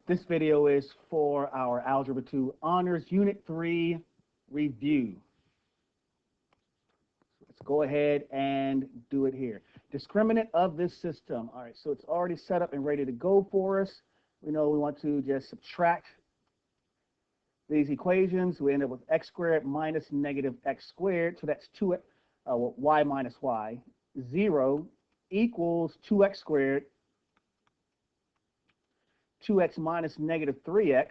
This video is for our Algebra 2 Honors Unit 3 review. Let's go ahead and do it here. Discriminant of this system. All right, so it's already set up and ready to go for us. We know we want to just subtract these equations. We end up with x squared minus negative x squared. So that's y minus y. 0 equals 2x squared. 2x minus negative 3x,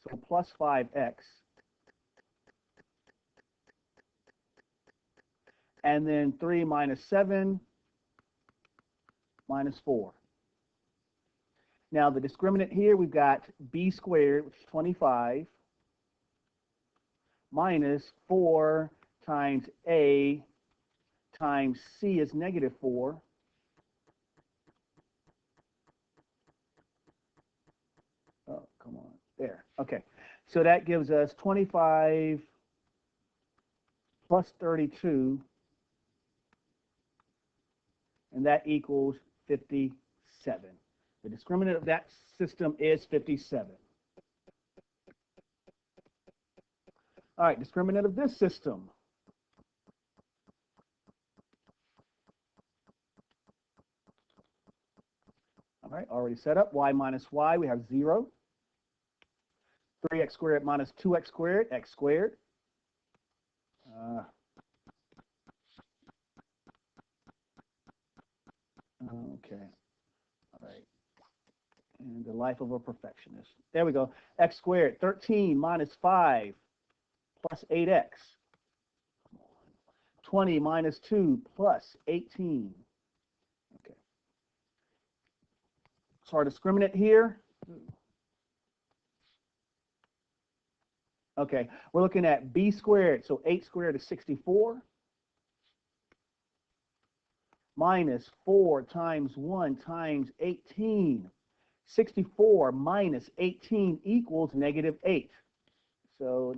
so plus 5x. And then 3 minus 7 minus 4. Now the discriminant here, we've got b squared, which is 25, minus 4 times a times c is negative 4. Oh, come on. There. Okay. So that gives us 25 plus 32, and that equals 57. The discriminant of that system is 57. All right, discriminant of this system. All right, already set up. Y minus y, we have 0. 3x squared minus 2x squared, x squared. Okay. All right. And the life of a perfectionist. There we go. X squared, 13 minus 5 plus 8x. 20 minus 2 plus 18. Okay. So our discriminant here. Okay, we're looking at b squared, so 8 squared is 64, minus 4 times 1 times 18. 64 minus 18 equals negative 8. So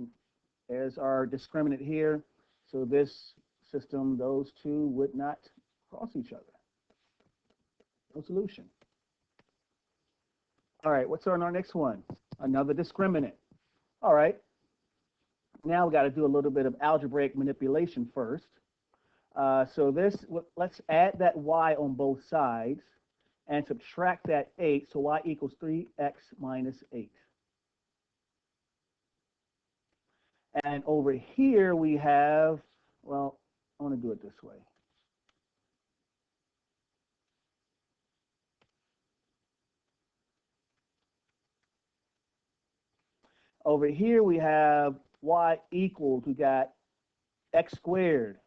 there's our discriminant here. So this system, those two would not cross each other. No solution. All right, what's on our next one? Another discriminant. All right. Now we got to do a little bit of algebraic manipulation first. So let's add that y on both sides and subtract that 8. So y equals 3x minus 8. And over here we have, well, I want to do it this way. Over here we have y equals, we got x squared.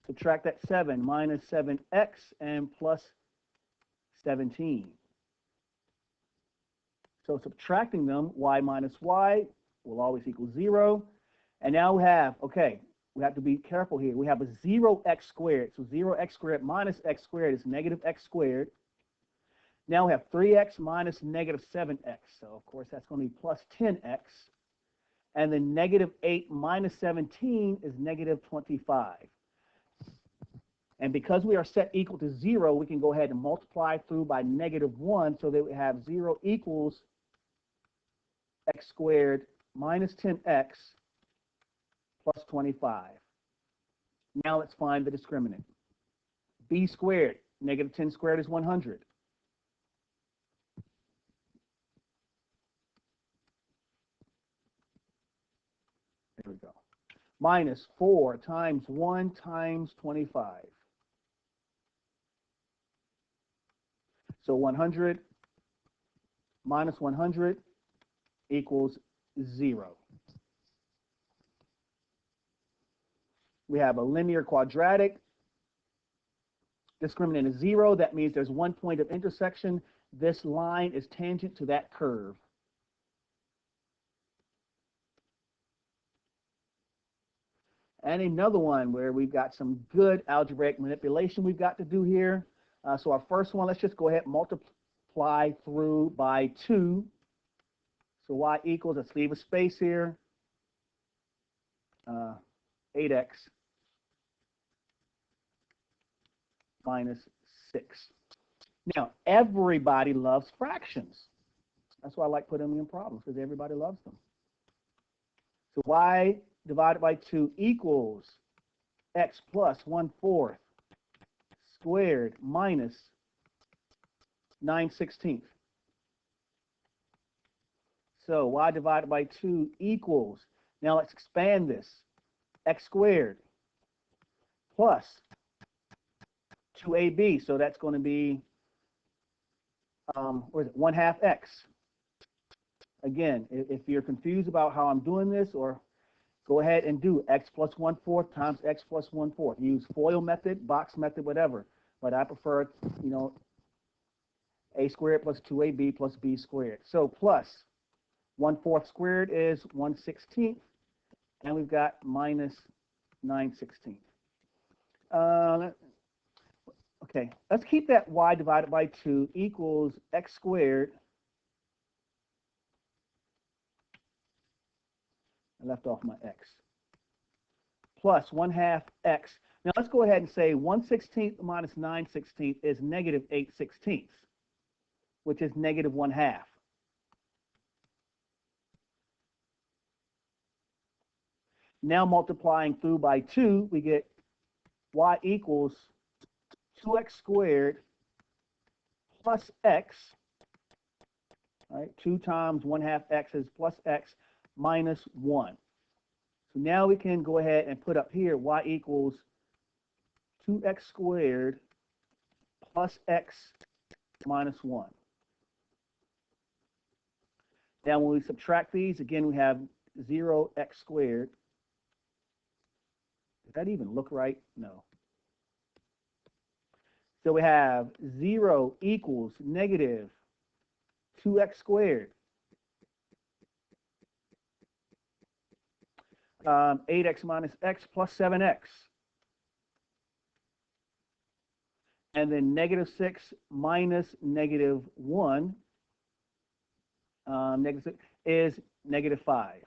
Subtract that 7, minus 7x and plus 17. So subtracting them, y minus y will always equal 0. And now we have, okay, we have to be careful here. We have a 0x squared. So 0x squared minus x squared is negative x squared. Now we have 3x minus negative 7x. So, of course, that's going to be plus 10x. And then negative 8 minus 17 is negative 25. And because we are set equal to 0, we can go ahead and multiply through by negative 1 so that we have 0 equals x squared minus 10x plus 25. Now let's find the discriminant. B squared, negative 10 squared is 100. There we go. Minus 4 times 1 times 25. So 100 minus 100 equals 0. We have a linear quadratic. Discriminant is 0. That means there's one point of intersection. This line is tangent to that curve. And another one where we've got some good algebraic manipulation we've got to do here. So our first one, let's just go ahead and multiply through by 2. So y equals, let's leave a space here, 8x minus 6. Now, everybody loves fractions. That's why I like putting them in problems, because everybody loves them. So y divided by 2 equals x plus 1/4 squared minus 9/16. So y divided by 2 equals, now let's expand this, x squared plus 2ab. So that's going to be, what is it, 1/2 x. Again, if you're confused about how I'm doing this, or go ahead and do x plus 1/4 times x plus 1/4. Use FOIL method, box method, whatever. But I prefer, a squared plus 2ab plus b squared. So plus 1/4 squared is 1/16, and we've got minus 9/16. Okay, let's keep that y divided by 2 equals x squared. I left off my x. Plus 1/2 x. Now let's go ahead and say 1/16 minus 9/16 is negative 8/16, which is negative 1/2. Now multiplying through by 2, we get y equals 2x squared plus x. All right, 2 times 1/2 x is plus x minus 1. So now we can go ahead and put up here y equals 2x squared plus x minus 1. Now when we subtract these, again, we have 0x squared. Does that even look right? No. So we have 0 equals negative 2x squared. 8x minus x plus 7x. And then negative 6 minus negative 1, negative 6 is negative 5.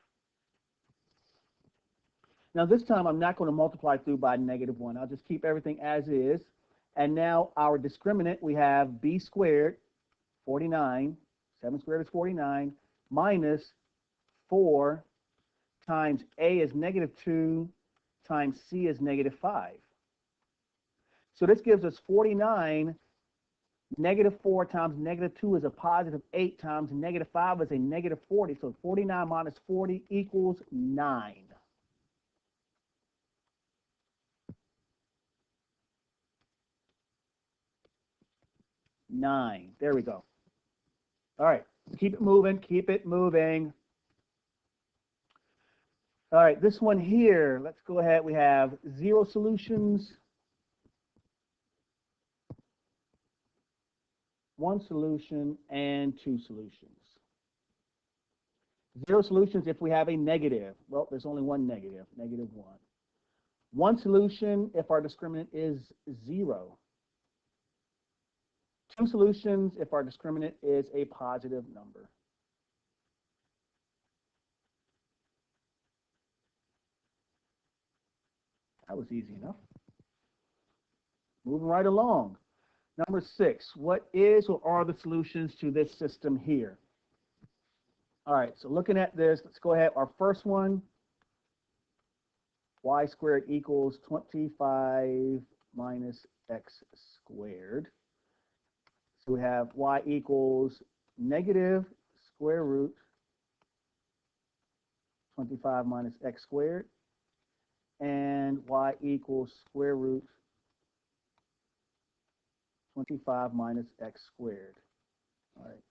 Now this time I'm not going to multiply through by negative 1. I'll just keep everything as is. And now our discriminant, we have b squared, 49, 7 squared is 49, minus 4 times a is negative 2 times c is negative 5. So this gives us 49, negative 4 times negative 2 is a positive 8 times negative 5 is a negative 40. So 49 minus 40 equals 9. There we go. All right, keep it moving, keep it moving. All right, this one here, let's go ahead. We have 0 solutions, 1 solution, and 2 solutions. 0 solutions if we have a negative. Well, there's only one negative, negative 1. 1 solution if our discriminant is 0. 2 solutions if our discriminant is a positive number. That was easy enough. Moving right along. Number 6, what is or are the solutions to this system here? All right, so looking at this, let's go ahead. Our first one, y squared equals 25 minus x squared. So we have y equals negative square root 25 minus x squared, and y equals square root 25 minus x squared. All right.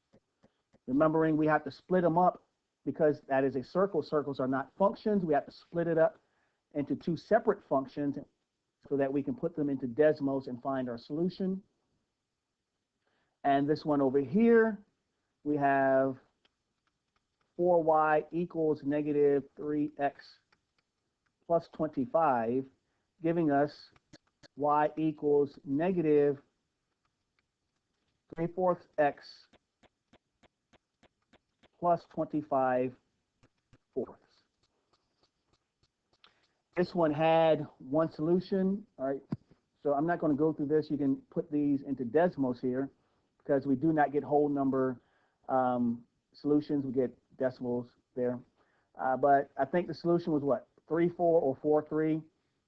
Remembering we have to split them up because that is a circle. Circles are not functions. We have to split it up into 2 separate functions so that we can put them into Desmos and find our solution. And this one over here, we have 4y equals negative 3x plus 25, giving us y equals negative 3/4 x plus 25/4. This one had 1 solution. All right, so I'm not going to go through this. You can put these into Desmos here. because we do not get whole number solutions. We get decimals there. But I think the solution was what, 3, 4 or 4, 3.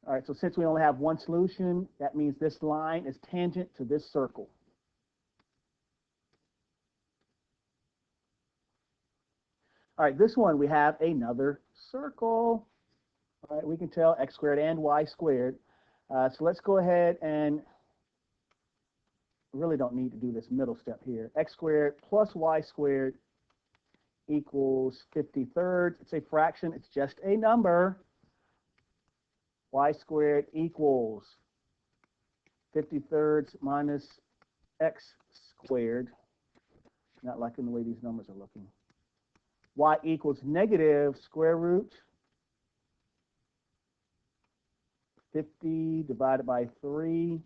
All right, so since we only have one solution, that means this line is tangent to this circle. All right, this one, we have another circle. All right, we can tell x squared and y squared. So let's go ahead and really don't need to do this middle step here. X squared plus y squared equals 50/3. It's a fraction. It's just a number. Y squared equals 50/3 minus x squared. Not liking the way these numbers are looking. Y equals negative square root 50 divided by 3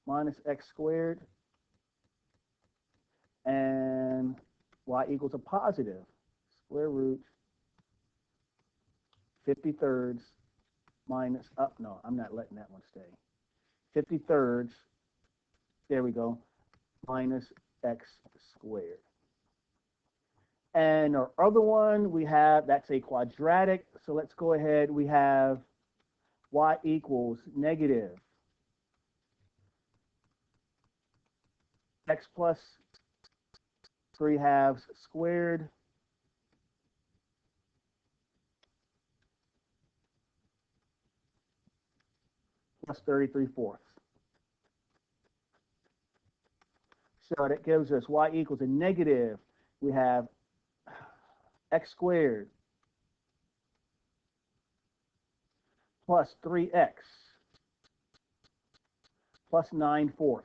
minus x squared, and y equals a positive square root 50/3 minus, no, I'm not letting that one stay. 50/3, there we go, minus x squared. And our other one we have, that's a quadratic. So let's go ahead. We have y equals negative x plus 3/2 squared plus 33/4. So that gives us y equals a negative. We have x squared plus 3x plus 9/4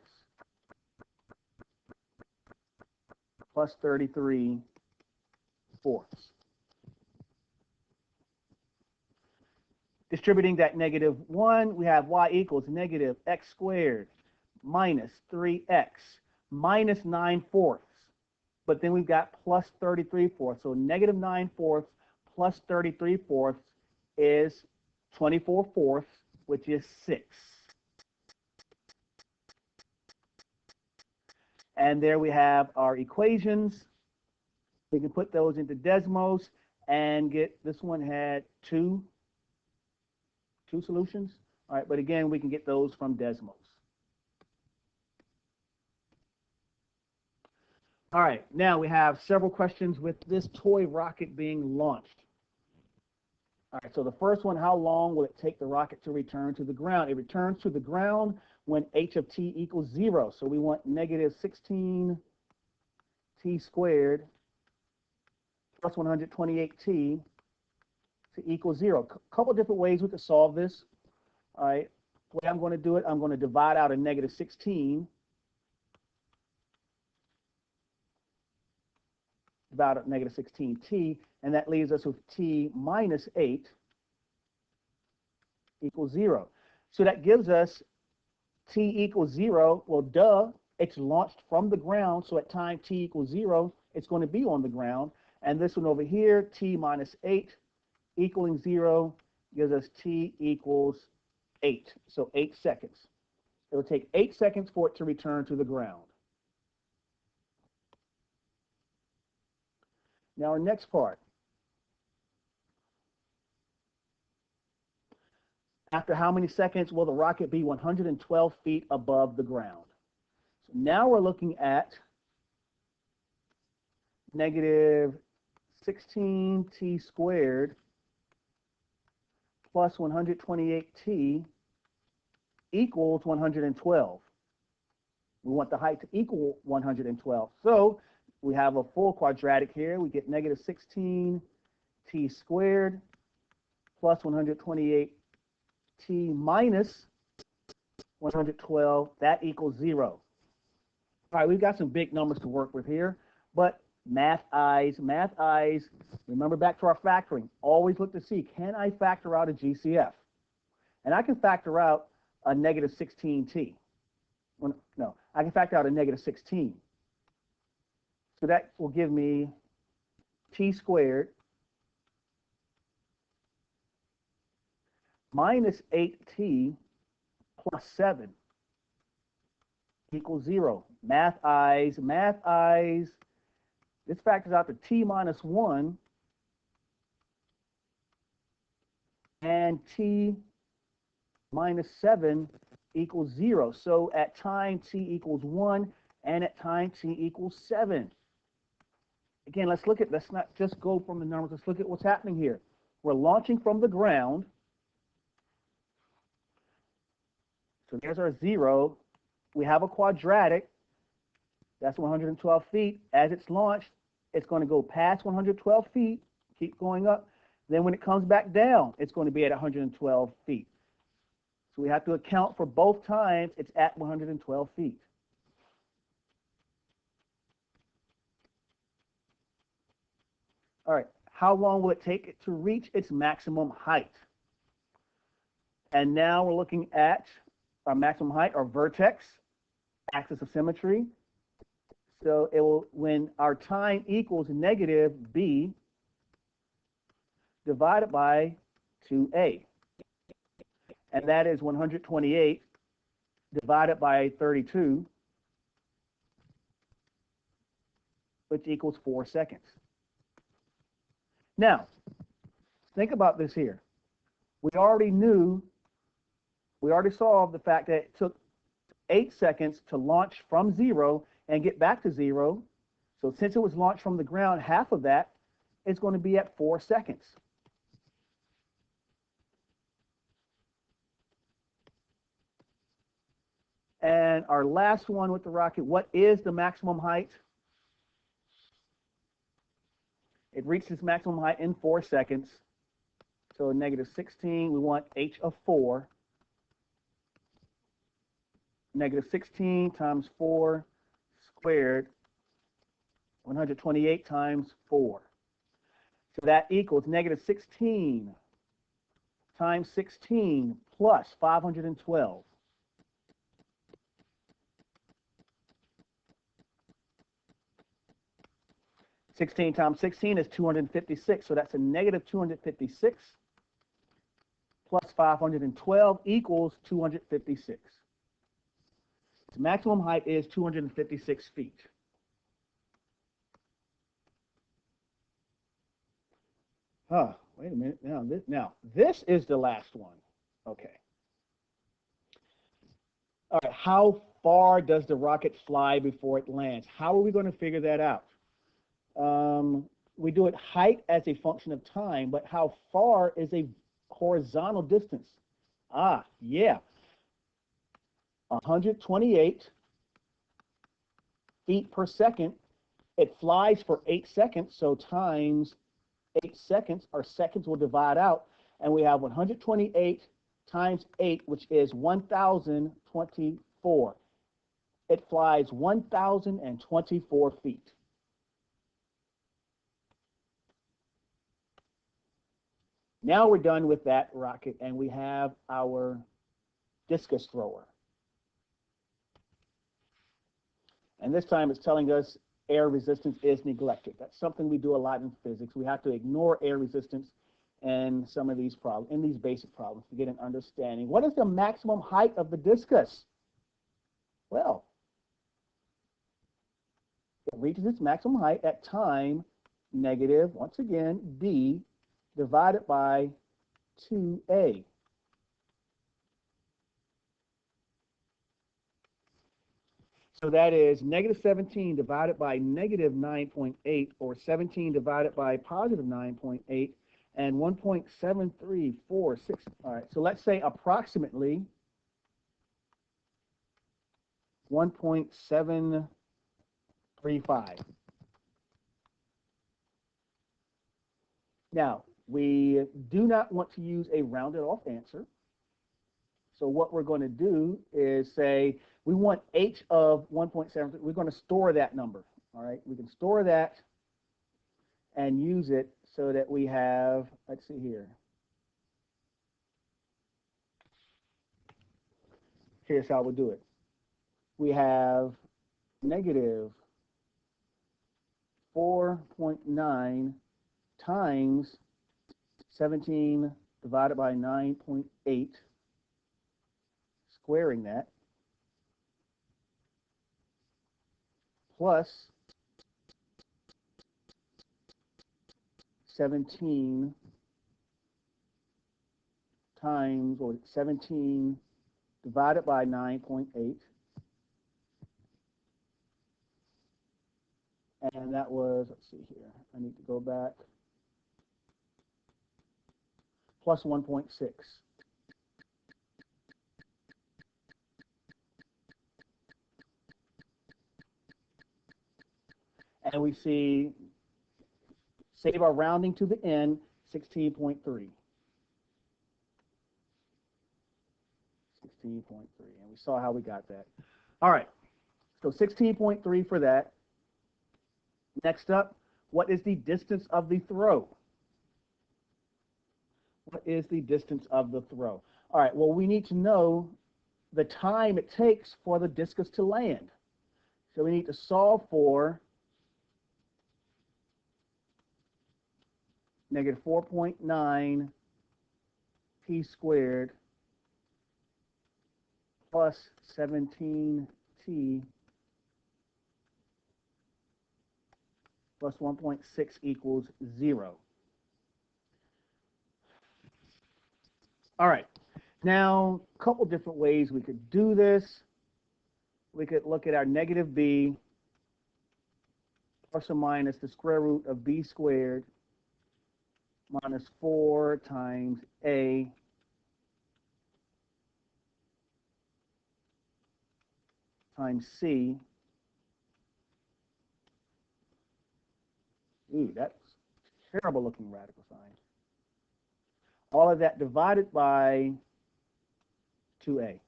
plus 33/4. Distributing that -1, we have y equals negative x squared minus 3x minus 9/4. But then we've got plus 33/4. So negative 9/4 plus 33/4 is 24/4, which is 6. And there we have our equations. We can put those into Desmos and get, this one had two solutions. All right, but again, we can get those from Desmos. All right, now we have several questions with this toy rocket being launched. All right, so the first one, how long will it take the rocket to return to the ground? It returns to the ground when h of t equals 0. So we want negative 16t squared plus 128t to equal 0. A couple different ways we could solve this. All right, the way I'm going to do it, I'm going to divide out a negative 16. Divide out negative 16t, and that leaves us with t minus 8 equals 0. So that gives us t equals 0. Well, duh, it's launched from the ground, so at time t equals 0, it's going to be on the ground. And this one over here, t minus 8 equaling 0, gives us t equals 8. So 8 seconds. It will take 8 seconds for it to return to the ground. Now our next part. After how many seconds will the rocket be 112 feet above the ground? So now we're looking at negative 16t squared plus 128t equals 112. We want the height to equal 112. So we have a full quadratic here. We get negative 16t squared plus 128t minus 112. That equals 0. All right, we've got some big numbers to work with here, but math eyes, remember back to our factoring. Always look to see, can I factor out a GCF? And I can factor out a negative 16t. Well, no, I can factor out a negative 16. So that will give me t squared minus 8t plus 7 equals 0. Math eyes. This factors out to t minus 1 and t minus 7 equals 0. So at time t equals 1 and at time t equals 7. Again, let's not just go from the numbers. Let's look at what's happening here. We're launching from the ground. So there's our 0. We have a quadratic. That's 112 feet. As it's launched, it's going to go past 112 feet, keep going up. Then when it comes back down, it's going to be at 112 feet. So we have to account for both times it's at 112 feet. All right, how long will it take it to reach its maximum height? And now we're looking at our maximum height, our vertex, axis of symmetry. So it will, when our time equals negative b divided by 2a. And that is 128 divided by 32, which equals 4 seconds. Now, think about this here. We already solved the fact that it took 8 seconds to launch from 0 and get back to 0. So since it was launched from the ground, half of that is going to be at 4 seconds. And our last one with the rocket, what is the maximum height? It reached its maximum height in 4 seconds. So negative 16, we want h of 4. Negative 16 times 4 squared, 128 times 4. So that equals negative 16 times 16 plus 512. Sixteen times 16 is 256, so that's a negative 256 plus 512 equals 256. Its maximum height is 256 feet. Wait a minute. Now this is the last one. Okay. All right. How far does the rocket fly before it lands? How are we going to figure that out? We do it height as a function of time, but how far is a horizontal distance? Yeah. 128 feet per second. It flies for 8 seconds, so times 8 seconds, our seconds will divide out, and we have 128 times 8, which is 1,024. It flies 1,024 feet. Now we're done with that rocket, and we have our discus thrower. And this time it's telling us air resistance is neglected. That's something we do a lot in physics. We have to ignore air resistance in some of these problems, in these basic problems, to get an understanding. What is the maximum height of the discus? Well, it reaches its maximum height at time negative, once again, b divided by 2a. So that is negative 17 divided by negative 9.8, or 17 divided by positive 9.8, and 1.7346. All right, so let's say approximately 1.735. Now, we do not want to use a rounded off answer. So what we're going to do is say we want h of 1.7. We're going to store that number. All right, we can store that and use it so that we have, let's see here. Here's how we'll do it. We have negative 4.9 times 17 divided by 9.8, squaring that, plus 17 times, or 17 divided by 9.8. And that was, let's see here, I need to go back, plus 1.6. And we see, save our rounding to the end, 16.3. 16.3, and we saw how we got that. All right, so 16.3 for that. Next up, what is the distance of the throw? What is the distance of the throw? All right, well, we need to know the time it takes for the discus to land. So we need to solve for negative 4.9 p squared plus 17t plus 1.6 equals 0. All right, now a couple different ways we could do this. We could look at our negative b plus or minus the square root of b squared minus 4 times a times c. Ooh, that's terrible looking radical sign. All of that divided by 2a.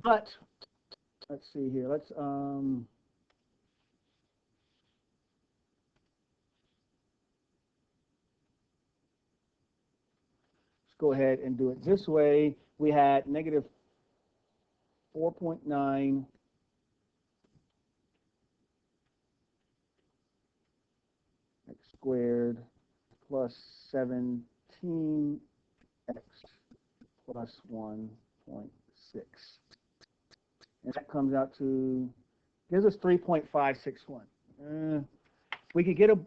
But let's see here. Let's go ahead and do it this way. We had negative 4.9 x squared plus 17x plus 1.6. And that comes out to, gives us 3.561. We could get a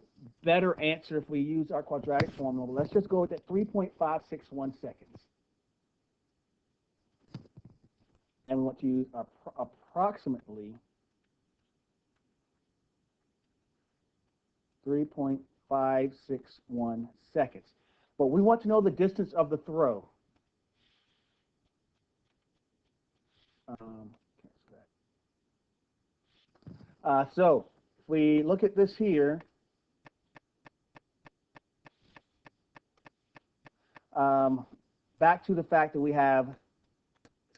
better answer if we use our quadratic formula. Let's just go with that 3.561 seconds. And we want to use approximately 3.561 seconds. But we want to know the distance of the throw. So if we look at this here, back to the fact that we have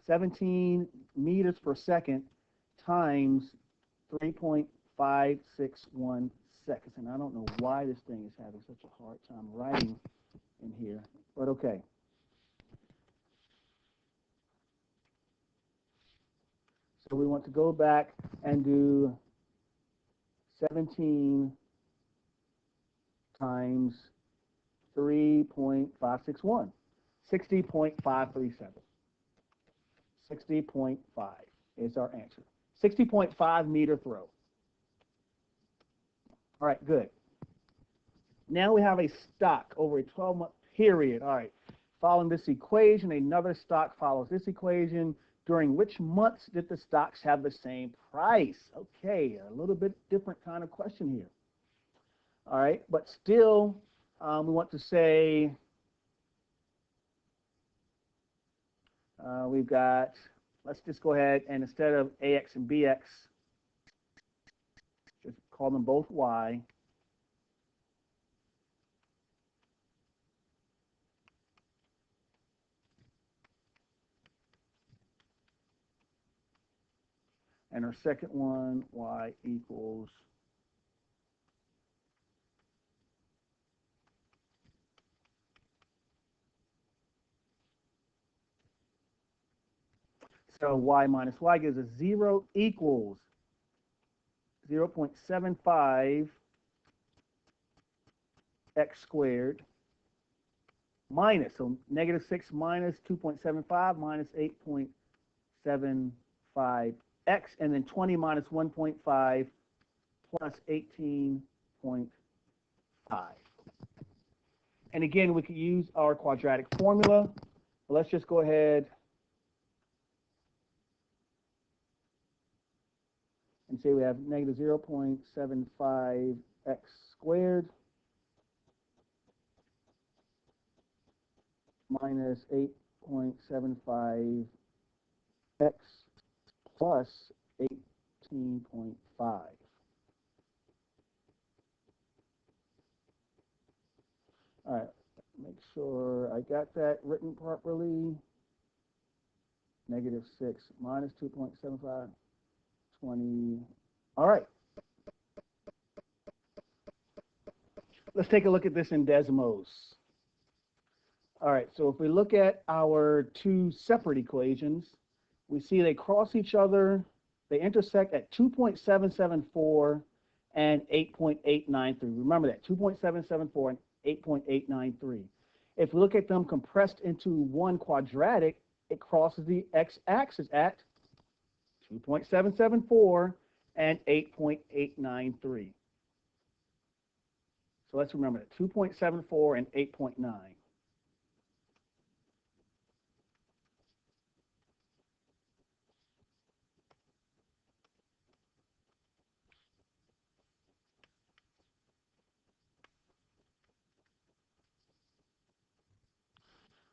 17 meters per second times 3.561 seconds. And I don't know why this thing is having such a hard time writing in here, but okay. So we want to go back and do 17 times 3.561, 60.537. 60.5 is our answer. 60.5 meter throw. All right, good. Now we have a stock over a 12-month period. All right, following this equation, another stock follows this equation. During which months did the stocks have the same price? Okay, a little bit different kind of question here. All right, but still, we want to say we've got, let's just go ahead and instead of AX and BX, just call them both Y. And our second one, Y equals so Y minus Y gives us 0 equals 0.75 x squared minus, so negative 6 minus 2.75 minus 8.75x, and then 20 minus 1.5 plus 18.5. And again, we could use our quadratic formula. But let's just go ahead and say we have negative 0.75x squared minus 8.75x plus 18.5. All right, make sure I got that written properly. Negative 6 minus 2.75, 20. All right. Let's take a look at this in Desmos. All right, so if we look at our two separate equations, we see they cross each other. They intersect at 2.774 and 8.893. Remember that, 2.774 and 8.893. If we look at them compressed into one quadratic, it crosses the x-axis at 2.774 and 8.893. So let's remember that, 2.74 and 8.9.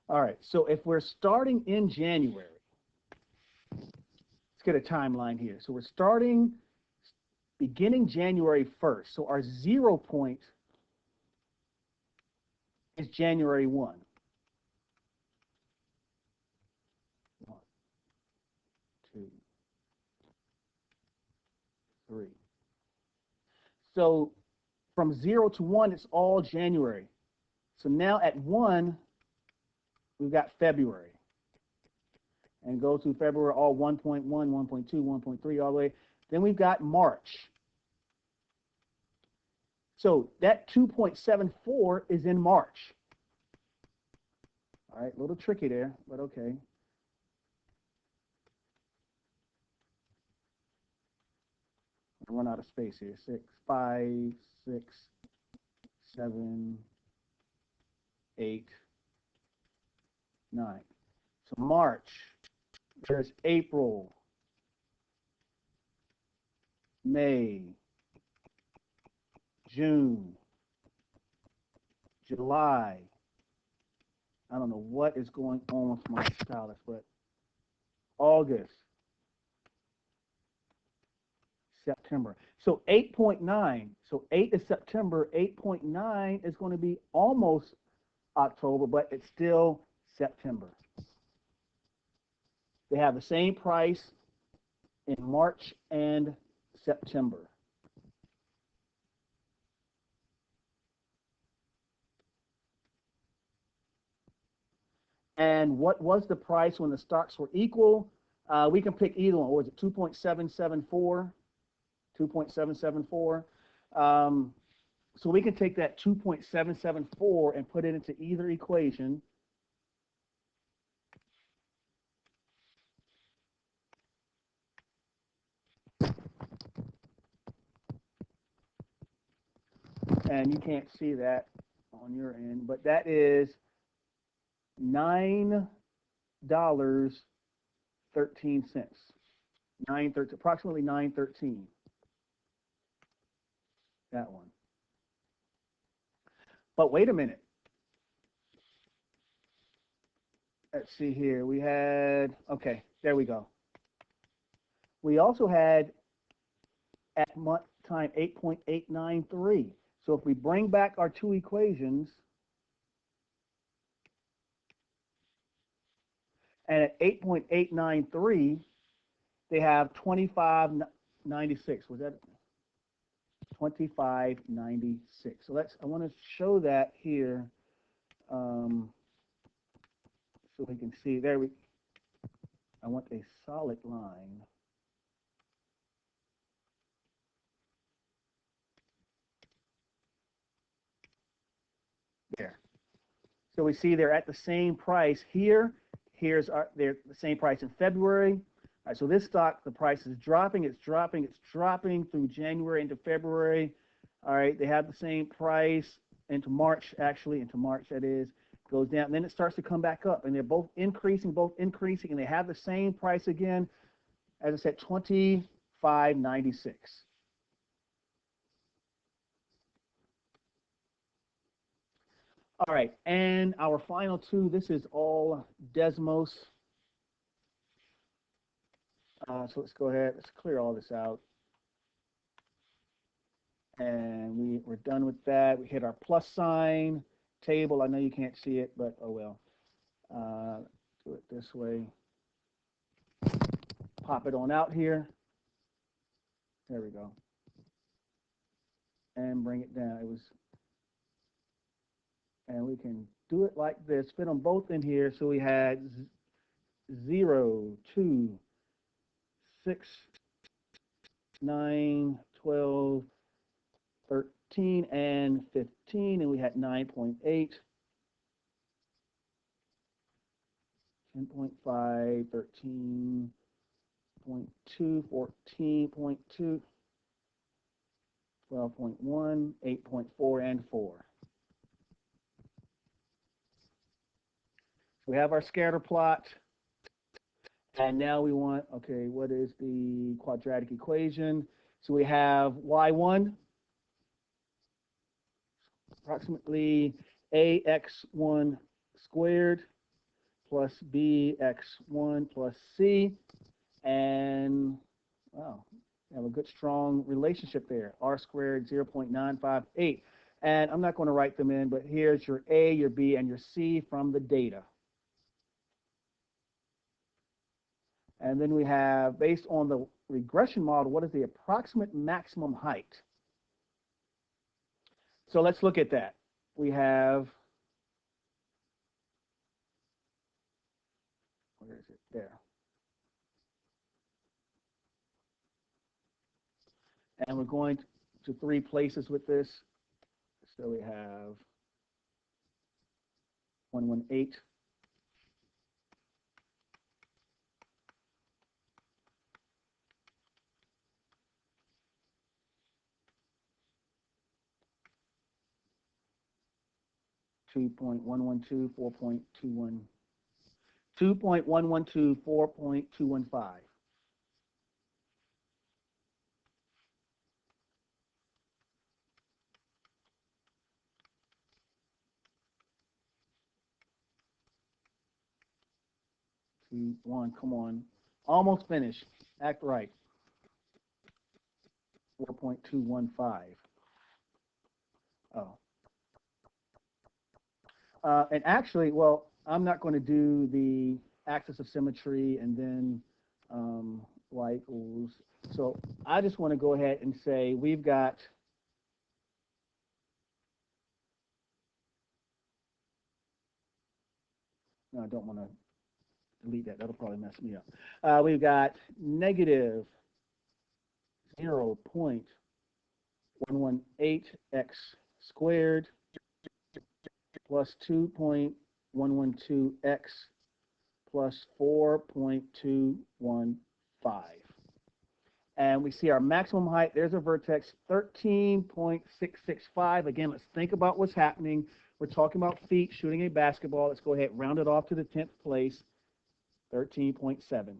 All right, so if we're starting in January, let's get a timeline here. So we're starting beginning January 1st. So our 0 point is January 1. 1, 2, 3. So from 0 to 1, it's all January. So now at 1, we've got February. And go to February, all 1.1, 1.2, 1.3, all the way. Then we've got March. So that 2.74 is in March. All right, a little tricky there, but okay. I run out of space here. 6, 5, 6, 7, 8, 9. So March, there's April, May, June, July. I don't know what is going on with my stylus, but August, September. So 8.9. So 8 is September. 8.9 is going to be almost October, but it's still September. They have the same price in March and September. And what was the price when the stocks were equal? We can pick either one. Or was it 2.774? 2.774. So we can take that 2.774 and put it into either equation. And you can't see that on your end, but that is $9.13. Approximately 9.13. That one. But wait a minute. Let's see here. We had, okay, there we go. We also had at month time 8.893. So if we bring back our two equations, and at 8.893, they have 2596. Was that 2596? So I want to show that here, so we can see. I want a solid line. There. So we see they're at the same price here. They're the same price in February. All right, so this stock, the price is dropping, it's dropping through January into February. All right, they have the same price into March, actually, into March that is, goes down, and then it starts to come back up, and they're both increasing, and they have the same price again, as I said, $25.96. All right, and our final two, this is all Desmos. So let's go ahead, let's clear all this out. And we're done with that. We hit our plus sign table. I know you can't see it, but oh well. Do it this way. Pop it on out here. There we go. And bring it down. And we can do it like this. Fit them both in here. So we had 0, 2, 6, 9, 12, 13, and 15, and we had 9.8, 10.5, 13.2, 14.2, 12.1, 8.4, and 4. We have our scatter plot, and now we want, okay, what is the quadratic equation? So we have y1, approximately ax1 squared plus bx1 plus c, and wow, we have a good strong relationship there. R squared 0.958, and I'm not going to write them in, but here's your a, your b, and your c from the data. And then we have, based on the regression model, what is the approximate maximum height? So let's look at that. We have, where is it? There. And we're going to 3 places with this. So we have 118. 2.112, 4.21, 2.112, 4.215. Come on. Almost finished. Act right. 4.215. Oh. And actually, well, I'm not going to do the axis of symmetry and then y equals. So I just want to go ahead and say we've got no, I don't want to delete that. That'll probably mess me up. We've got negative 0.118x squared plus 2.112x plus 4.215. And we see our maximum height. There's a vertex, 13.665. Again, let's think about what's happening. We're talking about feet shooting a basketball. Let's go ahead and round it off to the 10th place, 13.7.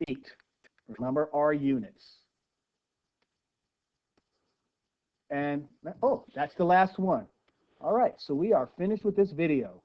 Feet. Remember our units. And, oh, that's the last one. All right, so we are finished with this video.